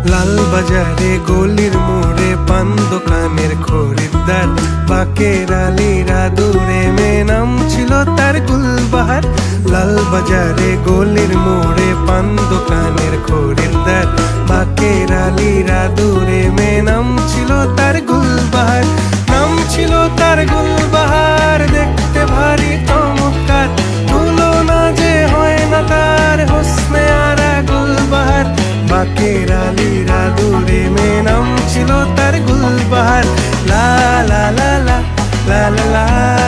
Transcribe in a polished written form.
লাল বাজারে গলির মোড়ে পান দোকানের খরিদ্দার, বাকের আলীরা দূরে মেয়ে নাম ছিল তার গুলবাহার। লাল বাজারে গলির মোড়ে পান দোকানের খরিদ্দার, বাকের আলীরা দূরে মেয়ে নাম ছিল তার গুলবাহার। নাম ছিল তার গুলবাহার, দেখতে ভারী চমৎকার, তুলনা যে হয় না তার হোসনে আরা গুলবাহার। বাকের আলীরা দূরে মেয়ে নাম ছিল তার গুলবাহার। লা লা লা লা লা লা লা।